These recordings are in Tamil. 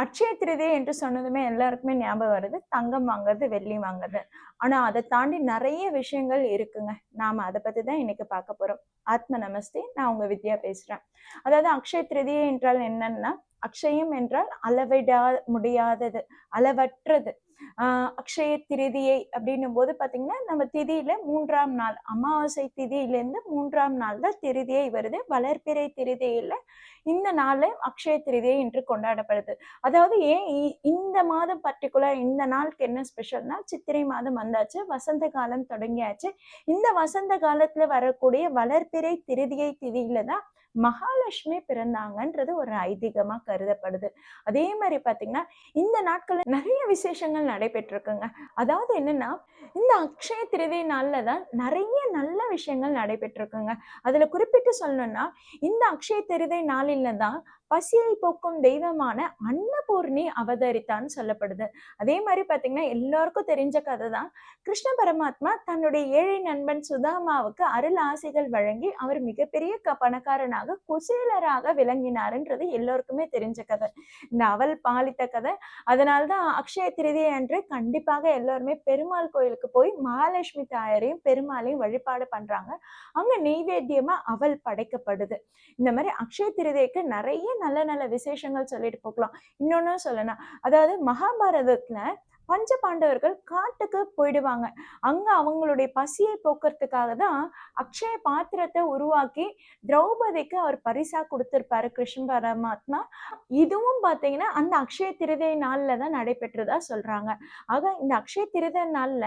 அட்சய திருதியை என்று சொன்னதுமே எல்லாருக்குமே ஞாபகம் வருது தங்கம் வாங்குறது, வெள்ளி வாங்குறது. ஆனா அதை தாண்டி நிறைய விஷயங்கள் இருக்குங்க. நாம அதை பத்தி தான் இன்னைக்கு பார்க்க போறோம். ஆத்ம நமஸ்தே, நான் உங்க வித்யா பேசுறேன். அதாவது அக்ஷய திருதியை என்றால் என்னன்னா, அக்ஷயம் என்றால் அளவிடா முடியாதது, அளவற்றது. அக்ஷய திருதியை அப்படின்னும் போது பாத்தீங்கன்னா, நம்ம திதியில 3ஆம் நாள், அமாவாசை திதியிலேருந்து 3ஆம் நாள் தான் திருதியை வருது. வளர்பிறை திருதியில இந்த நாள் அக்ஷய திருதியை என்று கொண்டாடப்படுது. அதாவது ஏன் இந்த மாதம் பர்டிகுலர் இந்த நாளுக்கு என்ன ஸ்பெஷல்னா, சித்திரை மாதம் வந்தாச்சு, வசந்த காலம் தொடங்கியாச்சு. இந்த வசந்த காலத்துல வரக்கூடிய வளர்பிறை திருதியை திதியில தான் மகாலட்சுமி பிறந்தாங்கன்றது ஒரு ஐதீகமா கருதப்படுது. அதே மாதிரி பாத்தீங்கன்னா, இந்த நாட்கள்ல நிறைய விசேஷங்கள் நடைபெற்றிருக்குங்க. அதாவது என்னன்னா, இந்த அக்ஷய திருதி நாள்ல தான் நிறைய நல்ல விஷயங்கள் நடைபெற்றிருக்குங்க. அதுல குறிப்பிட்டு சொல்லணும்னா, இந்த அக்ஷய திருதி நாளில தான் பசியை போக்கும் தெய்வமான அன்னபூர்ணி அவதரித்தான்னு சொல்லப்படுது. அதே மாதிரி பாத்தீங்கன்னா, எல்லாருக்கும் தெரிஞ்ச கதை தான். கிருஷ்ண பரமாத்மா தன்னுடைய ஏழை நண்பன் சுதாமாவுக்கு அருள் ஆசைகள் வழங்கி அவர் மிகப்பெரிய பணக்காரனாக குசேலராக விளங்கினார்ன்றது எல்லோருக்குமே தெரிஞ்ச கதை. இந்த அவள் பாலித்த கதை. அதனால்தான் அக்ஷய திருதியை அன்று கண்டிப்பாக எல்லாருமே பெருமாள் கோயிலுக்கு போய் மகாலட்சுமி தாயாரையும் பெருமாளையும் வழிபாடு பண்றாங்க. அங்க நெய்வேத்தியமா அவள் படைக்கப்படுது. இந்த மாதிரி அக்ஷய திருதிக்கு நிறைய நல்ல நல்ல விசேஷங்கள் சொல்லிட்டு போகலாம். இன்னொன்னு சொல்லணும், அதாவது மகாபாரதத்துல பஞ்ச பாண்டவர்கள் காட்டுக்கு போயிடுவாங்க. அங்க அவங்களுடைய பசியை போக்குறதுக்காக தான் அக்ஷய பாத்திரத்தை உருவாக்கி திரௌபதிக்கு அவர் பரிசா கொடுத்திருப்பாரு கிருஷ்ண பரமாத்மா. இதுவும் பாத்தீங்கன்னா அந்த அக்ஷய திருதியை நாள்ல தான் நடைபெற்றதா சொல்றாங்க. ஆக இந்த அக்ஷய திருதியை நாள்ல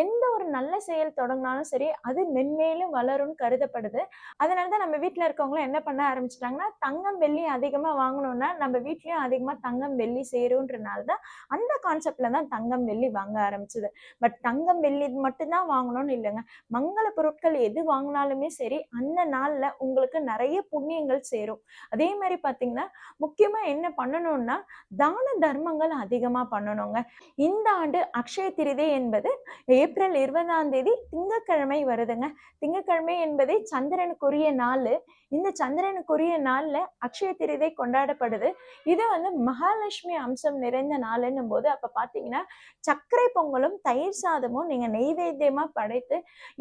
எந்த ஒரு நல்ல செயல் தொடங்கினாலும் சரி, அது மென்மேலும் வளரும்னு கருதப்படுது. அதனாலதான் நம்ம வீட்டுல இருக்கவங்களும் என்ன பண்ண ஆரம்பிச்சிட்டாங்கன்னா, தங்கம் வெள்ளி அதிகமா வாங்கணும்னா நம்ம வீட்லயும் அதிகமா தங்கம் வெள்ளி சேரும்ன்றனாலதான் அந்த கான்செப்ட்ல தான் தங்கம் வெள்ளி வாங்க ஆரம்பிச்சது. பட் தங்கம் வெள்ளி மட்டும்தான் வாங்கணும்னு இல்லைங்க. மங்கள பொருட்கள் எது வாங்கினாலுமே சரி, அந்த நாள்ல உங்களுக்கு நிறைய புண்ணியங்கள் சேரும். அதே மாதிரி பாத்தீங்கன்னா, முக்கியமா என்ன பண்ணணும்னா, தான தர்மங்கள் அதிகமா பண்ணணுங்க. இந்த ஆண்டு அக்ஷய திருதி என்பது ஏப்ரல் 20ஆம் தேதி திங்கட்கிழமை வருதுங்க. திங்கட்கிழமை என்பதே சந்திரனுக்குரிய நாள். இந்த சந்திரனுக்குரிய நாள்ல அக்ஷய திருதி கொண்டாடப்படுது. இது மகாலட்சுமி அம்சம் நிறைந்த நாளுன்னும் போது அப்ப பாத்தீங்கன்னா, சர்க்கரை பொங்கலும் தயிர் சாதமும் நீங்க நெய்வேத்தியமா படைத்து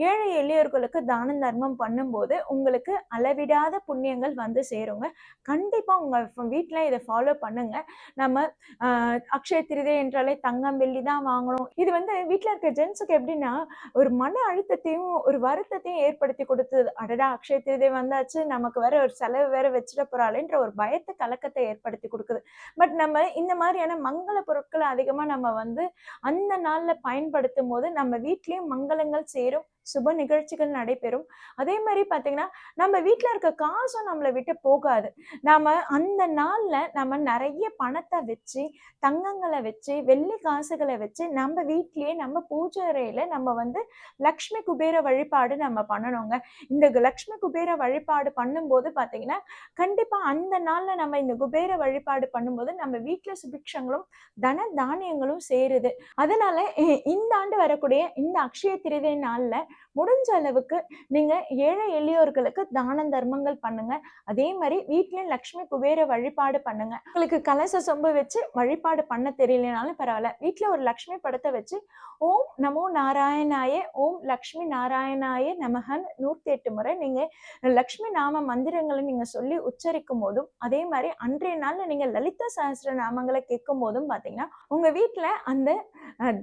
ஏழை எளியோர்களுக்கு தான தர்மம் பண்ணும்போது உங்களுக்கு அளவிடாத புண்ணியங்கள் வந்து சேருங்க. கண்டிப்பா உங்க வீட்டுல இதை ஃபாலோ பண்ணுங்க. நம்ம அக்ஷய திருதி என்றாலே தங்கம் வெள்ளி தான் வாங்கணும். இது வீட்டுல இருக்க ஜென்ஸுக்கு எப்படின்னா, ஒரு மன அழுத்தத்தையும் ஒரு வருத்தத்தையும் ஏற்படுத்தி கொடுத்தது. அடடா, அக்ஷய திருதி வந்தாச்சு, நமக்கு வேற ஒரு செலவு வேற வச்சிட போறாளேன்ற ஒரு பயத்தை கலக்கத்தை ஏற்படுத்தி கொடுக்குது. பட் நம்ம இந்த மாதிரியான மங்கள பொருட்களை அதிகமா நம்ம அந்த நாள்ல பயன்படுத்தும் போது நம்ம வீட்லயும் மங்களங்கள் சேரும், சுப நிகழ்ச்சிகள் நடைபெறும். அதே மாதிரி பாத்தீங்கன்னா, நம்ம வீட்டுல இருக்க காசும் நம்மளை விட்டு போகாது. நாம அந்த நாள்ல நம்ம நிறைய பணத்தை வச்சு, தங்கங்களை வச்சு, வெள்ளி காசுகளை வச்சு நம்ம வீட்லயே நம்ம பூஜை அறையில நம்ம லக்ஷ்மி குபேர வழிபாடு நம்ம பண்ணணுங்க. இந்த லக்ஷ்மி குபேர வழிபாடு பண்ணும்போது பாத்தீங்கன்னா, கண்டிப்பா அந்த நாள்ல நம்ம இந்த குபேர வழிபாடு பண்ணும்போது நம்ம வீட்டுல சுபிக்ஷங்களும் தன தானியங்களும் சேருது. அதனால இந்த ஆண்டு வரக்கூடிய இந்த அக்ஷய திருதி நாள்ல முடிஞ்ச அளவுக்கு நீங்க ஏழை எளியோர்களுக்கு தான தர்மங்கள் பண்ணுங்க. அதே மாதிரி வீட்லயும் லக்ஷ்மி குபேர வழிபாடு பண்ணுங்க. உங்களுக்கு கலச சொம்பு வச்சு வழிபாடு பண்ண தெரியலனாலும் பரவாயில்ல, வீட்டுல ஒரு லக்ஷ்மி படத்தை வச்சு ஓம் நமோ நாராயணாய, ஓம் லக்ஷ்மி நாராயணாய நமகன் 108 முறை நீங்க லக்ஷ்மி நாம மந்திரங்களை நீங்க சொல்லி உச்சரிக்கும் போதும், அதே மாதிரி அன்றைய நாள்ல நீங்க லலிதா சஹஸ்ர நாமங்களை கேட்கும் போதும் பாத்தீங்கன்னா, உங்க வீட்டுல அந்த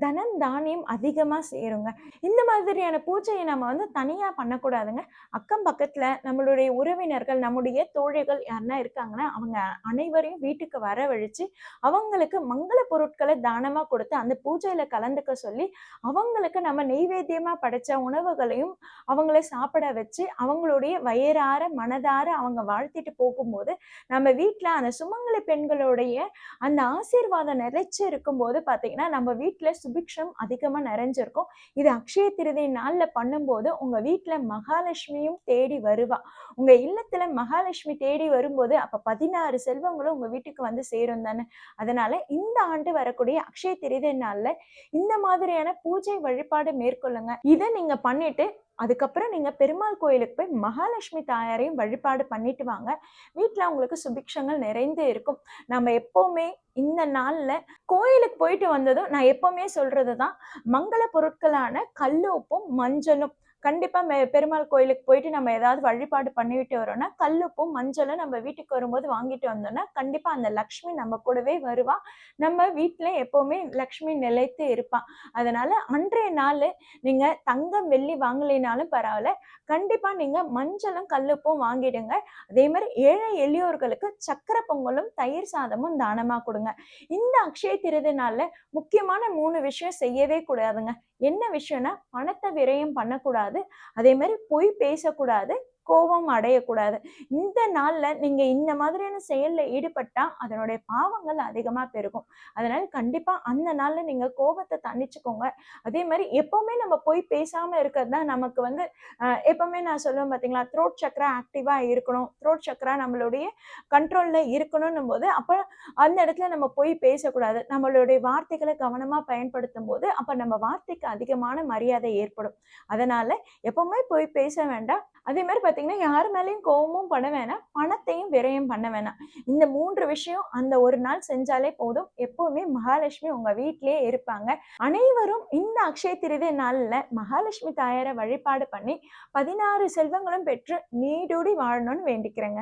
தனம் தானியம் அதிகமா சேருங்க. இந்த மாதிரியான பூஜையை நம்ம தனியா பண்ணக்கூடாதுங்க. அக்கம் பக்கத்துல நம்மளுடைய உறவினர்கள், நம்முடைய தோழிகள் யாருன்னா இருக்காங்கன்னா அவங்க அனைவரையும் வீட்டுக்கு வரவழைச்சு அவங்களுக்கு மங்கள பொருட்களை தானமா கொடுத்து அந்த பூஜையில கலந்துக்க சொல்லி அவங்களுக்கு நம்ம நெய்வேத்தியமா படைச்ச உணவுகளையும் அவங்கள சாப்பிட வச்சு அவங்களுடைய வயிறார மனதார அவங்க வாழ்த்திட்டு போகும்போது நம்ம வீட்டுல அந்த சுமங்கலி பெண்களுடைய அந்த ஆசீர்வாதம் நிறைச்சு இருக்கும்போது பாத்தீங்கன்னா, நம்ம வீட்டுல சுபிக்ஷம் அதிகமா நிறைஞ்சிருக்கும். இது அக்ஷய திருதி நாள்ல பண்ணும்போது உங்க வீட்டுல மகாலட்சுமியும் தேடி வருவா. உங்க இல்லத்துல மகாலட்சுமி தேடி வரும்போது அப்ப 16 செல்வங்களும் உங்க வீட்டுக்கு சேரும் தானே. அதனால இந்த ஆண்டு வரக்கூடிய அக்ஷய திருதி நாள்ல இந்த மாதிரியான பூஜை வழிபாடு மேற்கொள்ளுங்க. இதை நீங்க பண்ணிட்டு அதுக்கப்புறம் நீங்க பெருமாள் கோயிலுக்கு போய் மகாலட்சுமி தாயாரையும் வழிபாடு பண்ணிட்டு வாங்க. வீட்ல உங்களுக்கு சுபிக்ஷங்கள் நிறைந்து இருக்கும். நம்ம எப்பவுமே இந்த நாள்ல கோயிலுக்கு போயிட்டு வந்ததும் நான் எப்பவுமே சொல்றதுதான், மங்கள பொருட்களான கல்லு உப்பும், மஞ்சளும் கண்டிப்பா பெருமாள் கோயிலுக்கு போயிட்டு நம்ம ஏதாவது வழிபாடு பண்ணிட்டு வரோம்னா, கல்லுப்பும், மஞ்சளும் நம்ம வீட்டுக்கு வரும்போது வாங்கிட்டு வந்தோம்னா, கண்டிப்பா அந்த லக்ஷ்மி நம்ம கூடவே வருவா. நம்ம வீட்ல எப்பவுமே லக்ஷ்மி நிலைத்து இருப்பா. அதனால அன்றைய நாளு நீங்க தங்கம், வெள்ளி வாங்கலைனாலும் பரவால்ல. கண்டிப்பா நீங்க மஞ்சளும், கல்லுப்பும் வாங்கிடுங்க. அதே மாரி ஏழை எளியோர்களுக்கு சர்க்கரை பொங்கலும், தயிர் சாதமும் தானமா குடுங்க. இந்த அக்ஷய திருதி நாள்ல முக்கியமான 3 விஷயம் செய்யவே கூடாதுங்க. என்ன விஷயம்னா, பணத்த விரயம் பண்ணக்கூடாது. அதே மாரி பொய் பேசக்கூடாது. கோபம் அடையக்கூடாது. இந்த நாள்ல நீங்க இந்த மாதிரியான செயல்ல ஈடுபட்டா, அதனுடைய பாவங்கள் அதிகமா பெருகும். அதனால கண்டிப்பா அந்த நாள்ல நீங்க கோபத்த தணிச்சுக்கோங்க. அதே மாரி எப்பவுமே நம்ம பொய் பேசாம இருக்கிறது தான் நமக்கு வந்து எப்பவுமே நான் சொல்லுவேன் பார்த்தீங்களா, த்ரோட் சக்ரா ஆக்டிவா இருக்கணும். த்ரோட் சக்ரா நம்மளுடைய கண்ட்ரோல்ல இருக்கணும்ன்னும் போது, அப்ப அந்த இடத்துல நம்ம பொய் பேசக்கூடாது. நம்மளுடைய வார்த்தைகள கவனமா பயன்படுத்தும்போது, அப்ப நம்ம வார்த்தைக்கு அதிகமான மரியாதை ஏற்படும். அதனால எப்பவுமே பொய் பேச வேண்டாம். அதே மாரி பார்த்தீங்கன்னா, யார் மேலயும் கோவமும் பட வேணாம். பணத்தையும் விரயம் பண்ண வேணாம். இந்த 3 விஷயம் அந்த ஒரு நாள் செஞ்சாலே போதும். எப்பவுமே மகாலட்சுமி உங்க வீட்லயே இருப்பாங்க. அனைவரும் இந்த அக்ஷய திருதி நாள்ல மகாலட்சுமி தாயார வழிபாடு பண்ணி 16 செல்வங்களும் பெற்று நீடூடி வாழணும்னு வேண்டிக்கிறேங்க.